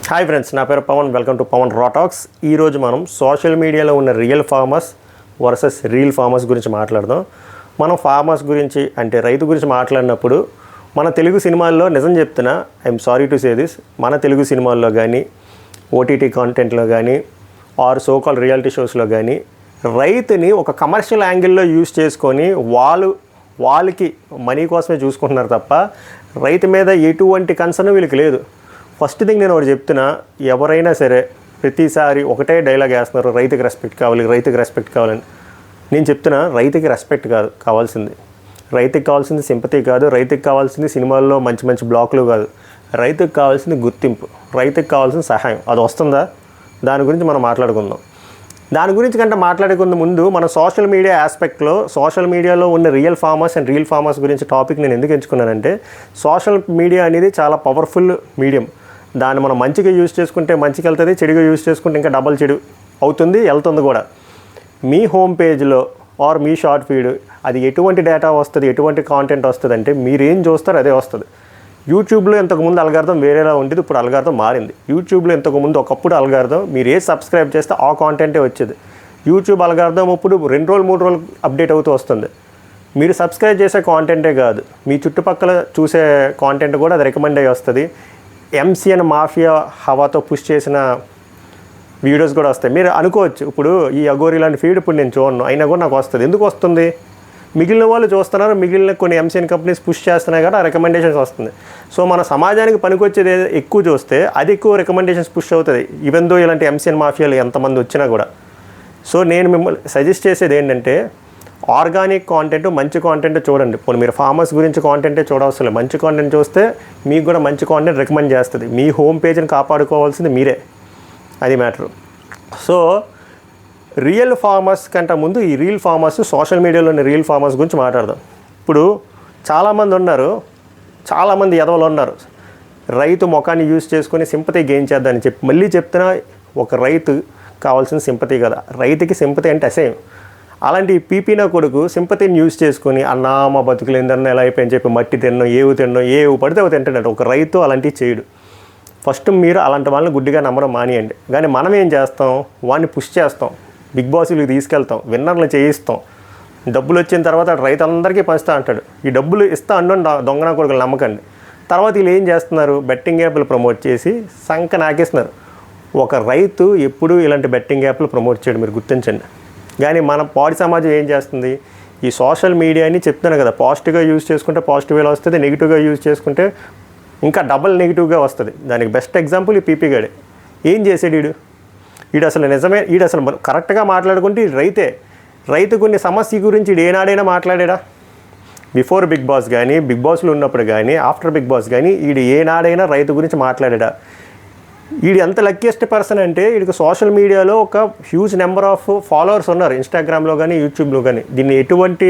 Hi friends, నా పేరు Pawan. Welcome to Pawan రా టాక్స్. ఈరోజు మనం సోషల్ మీడియాలో ఉన్న real farmers versus reel farmers గురించి మాట్లాడదాం. మనం ఫార్మర్స్ గురించి అంటే రైతు గురించి మాట్లాడినప్పుడు మన తెలుగు సినిమాల్లో నిజం చెప్తున్నా, I'm sorry to say this, మన తెలుగు సినిమాల్లో కానీ ఓటీటీ కాంటెంట్లో కానీ ఆర్ సోకాల్ రియాలిటీ షోస్లో కానీ రైతుని ఒక కమర్షియల్ యాంగిల్లో యూజ్ చేసుకొని వాళ్ళకి మనీ కోసమే చూసుకుంటున్నారు తప్ప రైతు మీద ఎటువంటి కన్సర్న్ వీళ్ళకి లేదు. ఫస్ట్ థింగ్ నేను ఒకటి చెప్తున్నా, ఎవరైనా సరే ప్రతిసారి ఒకటే డైలాగ్ వేస్తున్నారు, రైతుకి రెస్పెక్ట్ కావాలి, రైతుకి రెస్పెక్ట్ కావాలని. నేను చెప్తున్నా, రైతుకి రెస్పెక్ట్ కాదు కావాల్సింది, రైతుకి కావాల్సింది సింపతి కాదు, రైతుకి కావాల్సింది సినిమాల్లో మంచి మంచి బ్లాక్లు కాదు, రైతుకి కావాల్సింది గుర్తింపు, రైతుకి కావాల్సిన సహాయం. అది వస్తుందా? దాని గురించి మనం మాట్లాడుకుందాం. దాని గురించి కంటే మాట్లాడుకున్న ముందు మన సోషల్ మీడియా ఆస్పెక్ట్లో సోషల్ మీడియాలో ఉన్న real farmers and reel farmers గురించి టాపిక్ నేను ఎందుకు ఎంచుకున్నానంటే, సోషల్ మీడియా అనేది చాలా పవర్ఫుల్ మీడియం. దాన్ని మనం మంచిగా యూజ్ చేసుకుంటే మంచిగా వెళ్తుంది, చెడుగా యూజ్ చేసుకుంటే ఇంకా డబల్ చెడు అవుతుంది, వెళ్తుంది కూడా. మీ హోమ్ పేజ్లో ఆర్ మీ షార్ట్ ఫీడ్ అది ఎటువంటి డేటా వస్తుంది, ఎటువంటి కాంటెంట్ వస్తుంది అంటే మీరేం చూస్తారో అదే వస్తుంది. యూట్యూబ్లో ఇంతకుముందు అల్గారిథం వేరేలా ఉండేది, ఇప్పుడు అల్గారిథం మారింది. యూట్యూబ్లో ఇంతకుముందు ఒకప్పుడు అల్గారిథం మీరు ఏ సబ్స్క్రైబ్ చేస్తే ఆ కాంటెంటే వచ్చేది. యూట్యూబ్ అల్గారిథం ఇప్పుడు 2 రోజులు 3 రోజులు అప్డేట్ అవుతూ వస్తుంది. మీరు సబ్స్క్రైబ్ చేసే కాంటెంటే కాదు, మీ చుట్టుపక్కల చూసే కాంటెంట్ కూడా అది రికమెండ్ అయ్యి వస్తుంది. ఎంసీఎన్ మాఫియా హవాతో పుష్ చేసిన వీడియోస్ కూడా వస్తాయి. మీరు అనుకోవచ్చు, ఇప్పుడు ఈ అగోరి లాంటి ఫీడ్ ఇప్పుడు నేను చూడను, అయినా కూడా నాకు వస్తుంది. ఎందుకు వస్తుంది? మిగిలిన వాళ్ళు చూస్తున్నారు, మిగిలిన కొన్ని ఎంసీఎన్ కంపెనీస్ పుష్ చేస్తున్నాయి కదా, రికమెండేషన్స్ వస్తుంది. సో మన సమాజానికి పనికొచ్చేది ఎక్కువ చూస్తే అది ఎక్కువ రికమెండేషన్స్ పుష్ అవుతుంది, ఈవెన్ దో ఇలాంటి ఎంసీఎన్ మాఫియాలు ఎంతమంది వచ్చినా కూడా. సో నేను మిమ్మల్ని సజెస్ట్ చేసేది ఏంటంటే, ఆర్గానిక్ కాంటెంట్, మంచి కాంటెంట్ చూడండి. ఇప్పుడు మీరు ఫార్మర్స్ గురించి కాంటెంటే చూడవలసిన లేదు, మంచి కాంటెంట్ చూస్తే మీకు కూడా మంచి కాంటెంట్ రికమెండ్ చేస్తుంది. మీ హోమ్ పేజ్ని కాపాడుకోవాల్సింది మీరే, అది మ్యాటర్. సో రియల్ ఫార్మర్స్ కంటే ముందు ఈ రీల్ ఫార్మర్స్, సోషల్ మీడియాలోని రీల్ ఫార్మర్స్ గురించి మాట్లాడదాం. ఇప్పుడు చాలామంది ఉన్నారు, చాలామంది ఎదవలు ఉన్నారు, రైతు ముఖాన్ని యూజ్ చేసుకొని సింపతి గెయిన్ చేద్దామని చెప్పి. మళ్ళీ చెప్తున్నా, ఒక రైతు కావాల్సిన సింపతి కదా, రైతుకి సింపతి అంటే అసహ్యం. అలాంటి పీపీనా కొడుకు సింపతిని యూజ్ చేసుకొని అన్నా మా బతుకులు ఏందన్నా ఎలా అయిపోయని చెప్పి మట్టి తిన్నో, ఏవు పడితే అవి తింటాడంట. ఒక రైతు అలాంటివి చేయడు. ఫస్ట్ మీరు అలాంటి వాళ్ళని గుడ్డిగా నమ్మడం మానేయండి. కానీ మనం ఏం చేస్తాం, వాడిని పుష్ చేస్తాం, బిగ్ బాస్కి తీసుకెళ్తాం, విన్నర్లు చేయిస్తాం. డబ్బులు వచ్చిన తర్వాత రైతు అందరికీ పంచుతా అంటాడు. ఈ డబ్బులు ఇస్తా అండం దొంగన కొడుకులు నమ్మకండి. తర్వాత వీళ్ళు ఏం చేస్తున్నారు, బెట్టింగ్ యాప్లు ప్రమోట్ చేసి సంక నాకేస్తున్నారు. ఒక రైతు ఎప్పుడూ ఇలాంటి బెట్టింగ్ యాప్లు ప్రమోట్ చేయడం మీరు గుర్తించండి. కానీ మన పాడి సమాజం ఏం చేస్తుంది, ఈ సోషల్ మీడియాని చెప్తాను కదా, పాజిటివ్గా యూజ్ చేసుకుంటే పాజిటివ్ వేలో వస్తుంది, నెగిటివ్గా యూజ్ చేసుకుంటే ఇంకా డబల్ నెగిటివ్గా వస్తుంది. దానికి బెస్ట్ ఎగ్జాంపుల్ ఈ పీపీ గాడే. ఏం చేసాడు వీడు అసలు నిజమే, వీడు అసలు కరెక్ట్గా మాట్లాడుకుంటే రైతు కొన్ని సమస్య గురించి ఏనాడైనా మాట్లాడా? బిఫోర్ బిగ్ బాస్ కానీ, బిగ్ బాస్లో ఉన్నప్పుడు కానీ, ఆఫ్టర్ బిగ్ బాస్ కానీ వీడు ఏనాడైనా రైతు గురించి మాట్లాడా? వీడు ఎంత లక్కీయెస్ట్ పర్సన్ అంటే, వీడికి సోషల్ మీడియాలో ఒక హ్యూజ్ నెంబర్ ఆఫ్ ఫాలోవర్స్ ఉన్నారు, ఇన్స్టాగ్రామ్లో కానీ యూట్యూబ్లో కానీ. దీన్ని ఎటువంటి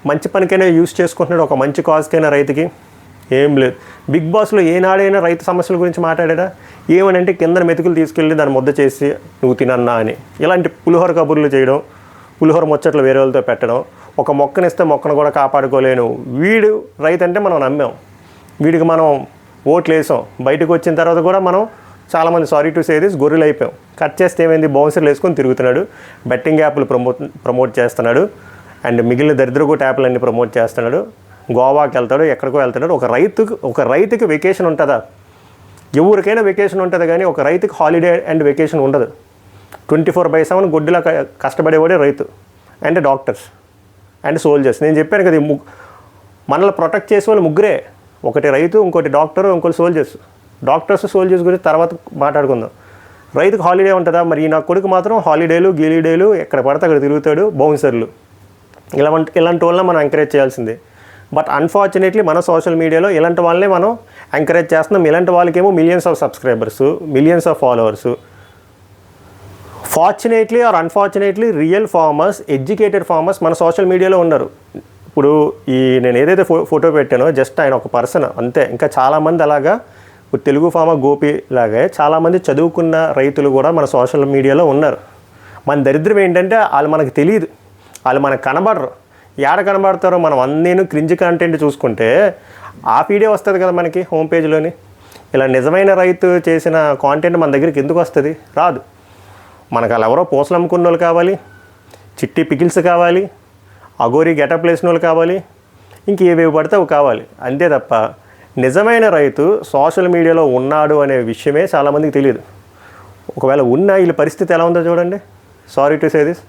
మంచి పనికైనా యూజ్ చేసుకుంటున్నాడు, ఒక మంచి కాజ్కైనా రైతుకి ఏం లేదు. బిగ్ బాస్లో ఏనాడైనా రైతు సమస్యల గురించి మాట్లాడా? ఏమనంటే కింద మెతుకులు తీసుకెళ్ళి దాన్ని ముద్ద చేసి నువ్వు తినన్నా అని, ఇలాంటి పులిహోర కబుర్లు చేయడం, పులిహోర ముచ్చట్లు వేరే వాళ్ళతో పెట్టడం. ఒక మొక్కనిస్తే మొక్కను కూడా కాపాడుకోలేను. వీడు రైతు అంటే మనం నమ్మాం, వీడికి మనం ఓట్లు వేసాం. బయటకు వచ్చిన తర్వాత కూడా మనం చాలామంది సారీ టు సే దిస్ గొర్రెలు అయిపోయాం. కట్ చేస్తే ఏమైంది, బౌన్సర్లు వేసుకొని తిరుగుతున్నాడు, బెట్టింగ్ యాప్లు ప్రమోట్ చేస్తున్నాడు, అండ్ మిగిలిన దరిద్రపు యాప్లన్నీ ప్రమోట్ చేస్తున్నాడు, గోవాకి వెళ్తాడు, ఎక్కడికో వెళ్తున్నాడు. ఒక రైతుకి వెకేషన్ ఉంటుందా? ఎవరికైనా వెకేషన్ ఉంటుంది, కానీ ఒక రైతుకి హాలిడే అండ్ వెకేషన్ ఉండదు. 24/7 గొడ్డులా కష్టపడేవాడే రైతు, అండ్ డాక్టర్స్ అండ్ సోల్జర్స్. నేను చెప్పాను కదా, మనల్ని ప్రొటెక్ట్ చేసే వాళ్ళు ముగ్గురే, ఒకటి రైతు, ఇంకోటి డాక్టరు, ఇంకోటి సోల్జర్స్. డాక్టర్స్ సోల్జర్స్ గురించి తర్వాత మాట్లాడుకుందాం. రైతుకు హాలిడే ఉంటుందా? మరి నా కొడుకు మాత్రం హాలిడేలు గీలిడేలు ఎక్కడ పడితే అక్కడ తిరుగుతాడు, బౌన్సర్లు, ఇలాంటి వాళ్ళని మనం ఎంకరేజ్ చేయాల్సిందే. బట్ అన్ఫార్చునేట్లీ మన సోషల్ మీడియాలో ఇలాంటి వాళ్ళనే మనం ఎంకరేజ్ చేస్తున్నాం. ఇలాంటి వాళ్ళకేమో millions of subscribers, millions of followers. Fortunately are unfortunately real farmers, educated farmers మన సోషల్ మీడియాలో ఉన్నారు. ఇప్పుడు నేను ఏదైతే ఫోటో పెట్టానో జస్ట్ ఆయన ఒక పర్సన్ అంతే. ఇంకా చాలామంది అలాగా, ఇప్పుడు తెలుగు ఫార్మర్ గోపి లాగే చాలామంది చదువుకున్న రైతులు కూడా మన సోషల్ మీడియాలో ఉన్నారు. మన దరిద్రం ఏంటంటే వాళ్ళు మనకు తెలియదు, వాళ్ళు మనకు కనబడరు. ఏడ కనబడతారో మనం అన్నీ క్రింజ్ కంటెంట్ చూసుకుంటే ఆ ఫీడే వస్తుంది కదా మనకి హోమ్ పేజ్లోని. ఇలా నిజమైన రైతు చేసిన కాంటెంట్ మన దగ్గరికి ఎందుకు వస్తుంది? రాదు. మనకు అలా ఎవరో పూసలు అమ్ముకున్న వాళ్ళు కావాలి, చిట్టి పికిల్స్ కావాలి, అగోరి గెటప్ వేసిన వాళ్ళు కావాలి, ఇంకేవేవి పడితే అవి కావాలి. అంతే తప్ప నిజమైన రైతు సోషల్ మీడియాలో ఉన్నాడు అనే విషయమే చాలామందికి తెలియదు. ఒకవేళ ఉన్న వీళ్ళ పరిస్థితి ఎలా ఉందో చూడండి. Sorry to say this.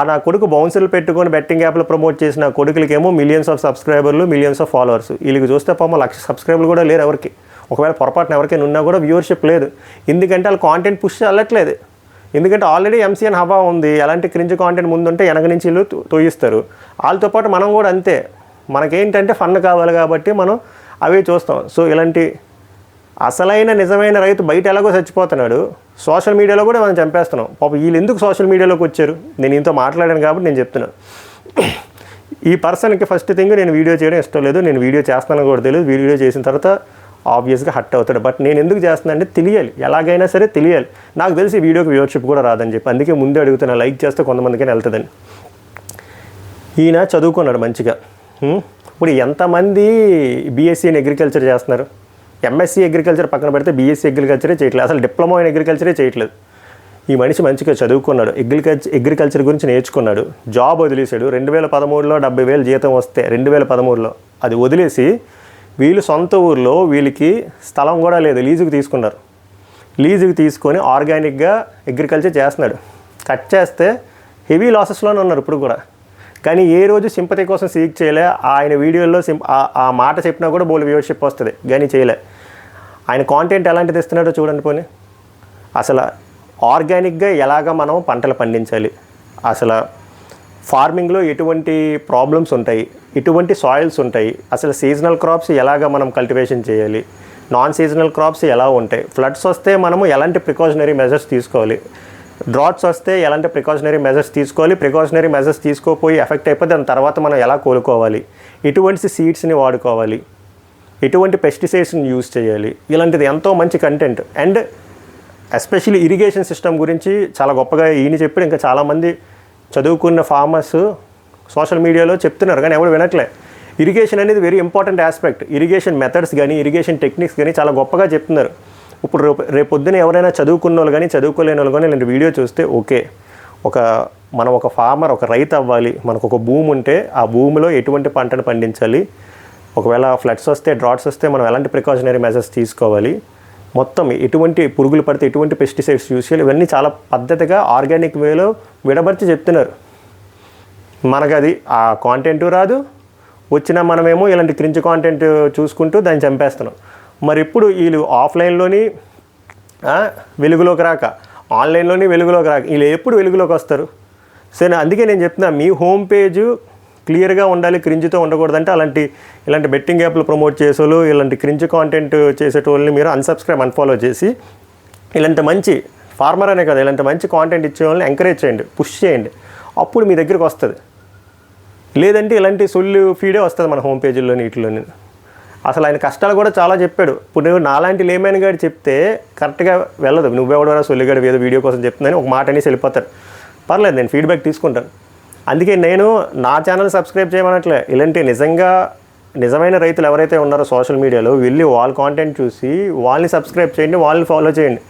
నా కొడుకు బౌన్సర్లు పెట్టుకొని బెట్టింగ్ యాప్లో ప్రమోట్ చేసిన కొడుకులకేమో మిలియన్స్ ఆఫ్ సబ్స్క్రైబర్లు, మిలియన్స్ ఆఫ్ ఫాలోవర్స్. వీళ్ళకి చూస్తే పాపం 1,00,000 సబ్స్క్రైబర్లు కూడా లేరు ఎవరికి. ఒకవేళ పొరపాటున ఎవరికైనా ఉన్నా కూడా వ్యూవర్షిప్ లేదు. ఎందుకంటే వాళ్ళు కాంటెంట్ పుష్ అల్లట్లేదు. ఎందుకంటే ఆల్రెడీ ఎంసీఎన్ హవా ఉంది. ఎలాంటి క్రింజ్ కాంటెంట్ ముందుంటే వెనక నుంచి వీళ్ళు తోయిస్తారు. వాళ్ళతో పాటు మనం కూడా అంతే. మనకేంటంటే ఫన్ కావాలి కాబట్టి మనం అవే చూస్తాం. సో ఇలాంటి అసలైన నిజమైన రైతు బయట ఎలాగో చచ్చిపోతున్నాడు, సోషల్ మీడియాలో కూడా మనం చంపేస్తున్నాం. పాపం వీళ్ళు ఎందుకు సోషల్ మీడియాలోకి వచ్చారు? నేను ఇంతో మాట్లాడాను కాబట్టి నేను చెప్తున్నాను. ఈ పర్సన్కి ఫస్ట్ థింగ్ నేను వీడియో చేయడం ఇష్టం లేదు. నేను వీడియో చేస్తానని కూడా తెలియదు. వీడియో చేసిన తర్వాత ఆబ్వియస్గా హట్ అవుతాడు. బట్ నేను ఎందుకు చేస్తున్నా అంటే తెలియాలి, ఎలాగైనా సరే తెలియాలి. నాకు తెలిసి ఈ వీడియోకి వ్యూవర్షిప్ కూడా రాదని చెప్పి అందుకే ముందే అడుగుతున్నా. లైక్ చేస్తే కొంతమందికైనా వెళ్తుందని. ఈయన చదువుకున్నాడు మంచిగా. ఇప్పుడు ఎంతమంది బీఎస్సీ ఇన్ అగ్రికల్చర్ చేస్తున్నారు? ఎంఎస్సీ అగ్రికల్చర్ పక్కన పెడితే బీఎస్సీ అగ్రికల్చరే చేయట్లేదు. అసలు డిప్లొమా ఇన్ అగ్రికల్చరే చేయట్లేదు. ఈ మనిషి మంచిగా చదువుకున్నాడు, అగ్రికల్చర్ గురించి నేర్చుకున్నాడు, జాబ్ వదిలేశాడు. 2013లో 70,000 జీతం వస్తే 2013లో అది వదిలేసి వీళ్ళు సొంత ఊర్లో వీళ్ళకి స్థలం కూడా లేదు, లీజుకి తీసుకున్నారు. లీజుకి తీసుకొని ఆర్గానిక్గా అగ్రికల్చర్ చేస్తున్నాడు. కట్ చేస్తే హెవీ లాసెస్లోనే ఉన్నారు ఇప్పుడు కూడా. కానీ ఏ రోజు సింపతి కోసం సీక్ చేయలే. ఆయన వీడియోల్లో ఆ మాట చెప్పినా కూడా బోల్ వ్యూవర్షిప్ వస్తుంది, కానీ చేయలే. ఆయన కాంటెంట్ ఎలాంటిది ఇస్తున్నాడో చూడండి. పోనీ అసలు ఆర్గానిక్గా ఎలాగ మనం పంటలు పండించాలి, అసలు ఫార్మింగ్లో ఎటువంటి ప్రాబ్లమ్స్ ఉంటాయి, ఎటువంటి సాయిల్స్ ఉంటాయి, అసలు సీజనల్ క్రాప్స్ ఎలాగ మనం కల్టివేషన్ చేయాలి, నాన్ సీజనల్ క్రాప్స్ ఎలా ఉంటాయి, ఫ్లడ్స్ వస్తే మనము ఎలాంటి ప్రికాషనరీ మెజర్స్ తీసుకోవాలి, డ్రాట్స్ వస్తే ఎలాంటి ప్రికాషనరీ మెజర్స్ తీసుకోవాలి, ప్రికాషనరీ మెజర్స్ తీసుకోపోయి ఎఫెక్ట్ అయిపోతే దాని తర్వాత మనం ఎలా కోలుకోవాలి, ఎటువంటి సీడ్స్ని వాడుకోవాలి, ఎటువంటి పెస్టిసైడ్స్ని యూజ్ చేయాలి, ఇలాంటిది ఎంతో మంచి content. And especially irrigation system గురించి చాలా గొప్పగా ఈయన చెప్పి ఇంకా చాలామంది చదువుకున్న ఫార్మర్స్ సోషల్ మీడియాలో చెప్తున్నారు, కానీ ఎవరు వినట్లే. ఇరిగేషన్ అనేది very important aspect. Irrigation methods కానీ ఇరిగేషన్ టెక్నిక్స్ కానీ చాలా గొప్పగా చెప్తున్నారు. ఇప్పుడు రేపొద్దున ఎవరైనా చదువుకున్న వాళ్ళు కానీ చదువుకోలేని వాళ్ళు కానీ ఇలాంటి వీడియో చూస్తే ఓకే, మనం ఒక ఫార్మర్, ఒక రైతు అవ్వాలి, మనకు ఒక భూమి ఉంటే ఆ భూమిలో ఎటువంటి పంటను పండించాలి, ఒకవేళ ఫ్లడ్స్ వస్తే డ్రాట్స్ వస్తే మనం ఎలాంటి ప్రికాషనరీ మెజర్స్ తీసుకోవాలి, మొత్తం ఎటువంటి పురుగులు పడితే ఎటువంటి పెస్టిసైడ్స్ యూజ్ చేయాలి, ఇవన్నీ చాలా పద్ధతిగా ఆర్గానిక్ వేలో విడమర్చి చెప్తున్నారు. మనకు అది ఆ కాంటెంట్ రాదు, వచ్చినా మనమేమో ఇలాంటి క్రింజ్ కాంటెంట్ చూసుకుంటూ దాన్ని చంపేస్తున్నాం. మరి ఇప్పుడు వీళ్ళు ఆఫ్లైన్లోని వెలుగులోకి రాక, ఆన్లైన్లోని వెలుగులోకి రాక, వీళ్ళు ఎప్పుడు వెలుగులోకి వస్తారు? సరే, అందుకే నేను చెప్తున్నా, మీ హోమ్ పేజ్ క్లియర్గా ఉండాలి, క్రింజ్తో ఉండకూడదంటే ఇలాంటి బెట్టింగ్ యాప్లు ప్రమోట్ చేసేవాళ్ళు, ఇలాంటి క్రింజ్ కాంటెంట్ చేసేటోళ్ళని మీరు అన్ఫాలో చేసి ఇలాంటి మంచి ఫార్మర్ అనే కదా, ఇలాంటి మంచి కాంటెంట్ ఇచ్చే వాళ్ళని ఎంకరేజ్ చేయండి, పుష్ చేయండి. అప్పుడు మీ దగ్గరికి వస్తుంది. లేదంటే ఇలాంటి సొల్లు ఫీడే వస్తుంది మన హోమ్ పేజీల్లో నీటిలోని. అసలు ఆయన కష్టాలు కూడా చాలా చెప్పాడు. ఇప్పుడు నువ్వు నాలాంటి లేమన్ గారు చెప్తే కరెక్ట్గా వెళ్ళదు. నువ్వెవడో సొల్లిగాడు ఏదో వీడియో కోసం చెప్తుందని ఒక మాట అనేసి వెళ్ళిపోతారు. పర్లేదు, నేను ఫీడ్బ్యాక్ తీసుకుంటాను. అందుకే నేను నా ఛానల్ సబ్స్క్రైబ్ చేయమనట్లే. ఇలాంటి నిజమైన రైతులు ఎవరైతే ఉన్నారో సోషల్ మీడియాలో వెళ్ళి వాళ్ళ కాంటెంట్ చూసి వాళ్ళని సబ్స్క్రైబ్ చేయండి, వాళ్ళని ఫాలో చేయండి.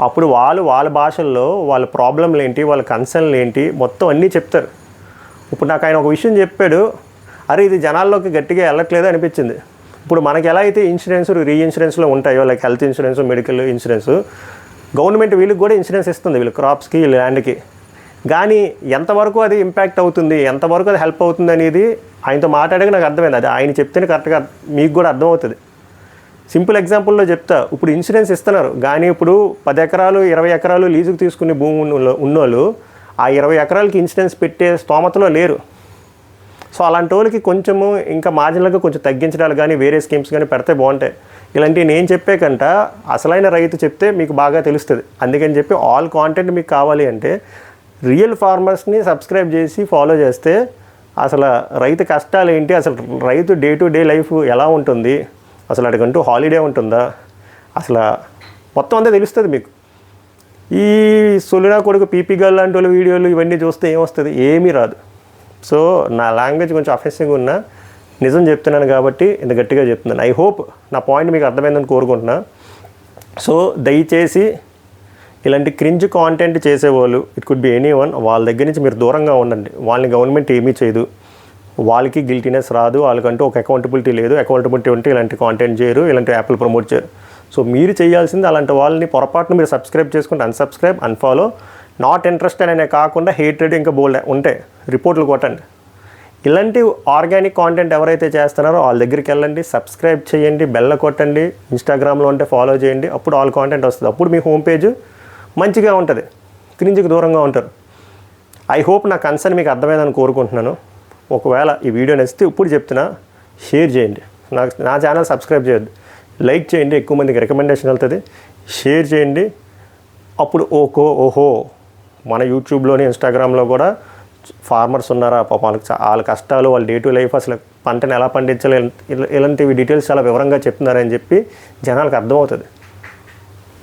అప్పుడు వాళ్ళ భాషల్లో వాళ్ళ ప్రాబ్లంలు ఏంటి, వాళ్ళ కన్సర్న్లు ఏంటి మొత్తం అన్నీ చెప్తారు. ఇప్పుడు నాకు ఆయన ఒక విషయం చెప్పాడు, అరే ఇది జనాల్లోకి గట్టిగా వెళ్ళట్లేదు అనిపించింది. ఇప్పుడు మనకి ఎలా అయితే ఇన్సూరెన్స్ రీఇన్సూరెన్స్లో ఉంటాయో, like health insurance, medical insurance, government వీళ్ళకి కూడా ఇన్సూరెన్స్ ఇస్తుంది, వీళ్ళ క్రాప్స్కి, వీళ్ళ ల్యాండ్కి. కానీ ఎంతవరకు అది ఇంపాక్ట్ అవుతుంది, ఎంతవరకు అది హెల్ప్ అవుతుంది అనేది ఆయనతో మాట్లాడక నాకు అర్థమైంది. అది ఆయన చెప్తేనే కరెక్ట్గా మీకు కూడా అర్థమవుతుంది. సింపుల్ ఎగ్జాంపుల్లో చెప్తా. ఇప్పుడు ఇన్సూరెన్స్ ఇస్తున్నారు, కానీ ఇప్పుడు 10 ఎకరాలు 20 ఎకరాలు లీజుకు తీసుకునే భూమి ఉన్నోళ్ళు ఆ 20 ఎకరాలకి ఇన్సూరెన్స్ పెట్టే స్తోమతలో లేరు. సో అలాంటి వాళ్ళకి కొంచెము ఇంకా మార్జినల్గా కొంచెం తగ్గించడాలు కానీ వేరే స్కీమ్స్ కానీ పెడితే బాగుంటాయి. ఇలాంటివి నేను చెప్పే కంట అసలైన రైతు చెప్తే మీకు బాగా తెలుస్తుంది. అందుకని చెప్పి ఆల్ కాంటెంట్ మీకు కావాలి అంటే రియల్ ఫార్మర్స్ని సబ్స్క్రైబ్ చేసి ఫాలో చేస్తే అసలు రైతు కష్టాలు ఏంటి, అసలు రైతు డే టు డే లైఫ్ ఎలా ఉంటుంది, అసలు అటుకంటూ హాలిడే ఉంటుందా, అసలు మొత్తం అంతా తెలుస్తుంది మీకు. ఈ సొలినా కొడుకు పీపీ గర్ల్ లాంటి వాళ్ళ వీడియోలు ఇవన్నీ చూస్తే ఏమొస్తుంది? ఏమీ రాదు. సో నా లాంగ్వేజ్ కొంచెం అఫెన్సివ్గా ఉన్నా నిజం చెప్తున్నాను కాబట్టి ఇంత గట్టిగా చెప్తున్నాను. ఐ హోప్ నా పాయింట్ మీకు అర్థమైందని కోరుకుంటున్నా. సో దయచేసి ఇలాంటి క్రింజ్ కాంటెంట్ చేసేవాళ్ళు, it could be any one, వాళ్ళ దగ్గర నుంచి మీరు దూరంగా ఉండండి. వాళ్ళని గవర్నమెంట్ ఏమీ చేయదు, వాళ్ళకి గిల్టీనెస్ రాదు, వాళ్ళకంటూ ఒక అకౌంటబిలిటీ లేదు. అకౌంటబిలిటీ ఉంటే ఇలాంటి కాంటెంట్ చేయరు, ఇలాంటి యాప్లు ప్రమోట్ చేయరు. సో మీరు చేయాల్సింది అలాంటి వాళ్ళని పొరపాటున మీరు సబ్స్క్రైబ్ చేసుకుంటే అన్సబ్స్క్రైబ్, అన్ఫాలో, నాట్ ఇంట్రెస్టెడ్ అనే కాకుండా హేట్రెడ్ ఇంకా బోల్డ్ ఉంటే రిపోర్ట్లు కొట్టండి. ఇలాంటి ఆర్గానిక్ కాంటెంట్ ఎవరైతే చేస్తున్నారో వాళ్ళ దగ్గరికి వెళ్ళండి, సబ్స్క్రైబ్ చేయండి, బెల్ల కొట్టండి, ఇన్స్టాగ్రామ్లో ఉంటే ఫాలో చేయండి. అప్పుడు ఆల్ కాంటెంట్ వస్తుంది. అప్పుడు మీ హోమ్ పేజ్ మంచిగా ఉంటుంది, క్రింజ్కి దూరంగా ఉంటారు. ఐ హోప్ నా కన్సర్న్ మీకు అర్థమైందని కోరుకుంటున్నాను. ఒకవేళ ఈ వీడియో నచ్చితే ఇప్పుడు చెప్తున్నా, షేర్ చేయండి. నా ఛానల్ సబ్స్క్రైబ్ చేయొద్దు, లైక్ చేయండి, ఎక్కువ మందికి రికమెండేషన్ వెళ్తుంది. షేర్ చేయండి. అప్పుడు ఓహో మన యూట్యూబ్లోని ఇన్స్టాగ్రామ్లో కూడా ఫార్మర్స్ ఉన్నారా, పాపం వాళ్ళ కష్టాలు, వాళ్ళ డే టు లైఫ్, అసలు పంటను ఎలా పండించాలి, ఇలాంటివి డీటెయిల్స్ చాలా వివరంగా చెప్తున్నారని చెప్పి జనాలకు అర్థమవుతుంది.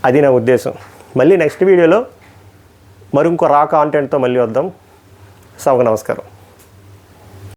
అది నా ఉద్దేశం. మళ్ళీ నెక్స్ట్ వీడియోలో మరింకో రా కాంటెంట్తో మళ్ళీ వద్దాం. సభకు నమస్కారం.